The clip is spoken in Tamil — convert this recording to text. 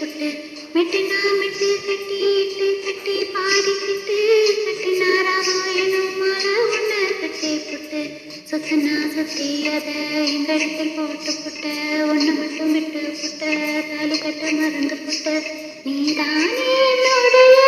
புட்டு மெட்டுனா மெட்டு கட்டி இட்டு கட்டி பாடிக்கிட்டு கட்டுனாராவோ எனும் மாலை ஒன்று கட்டி புட்டு சுத்துனா சுத்தி அதை எங்களிடத்தில் போட்டு புட்ட ஒன்று மட்டும் விட்டு புட்ட தாலி கட்ட மறந்து புட்ட நீதானே என்னுடைய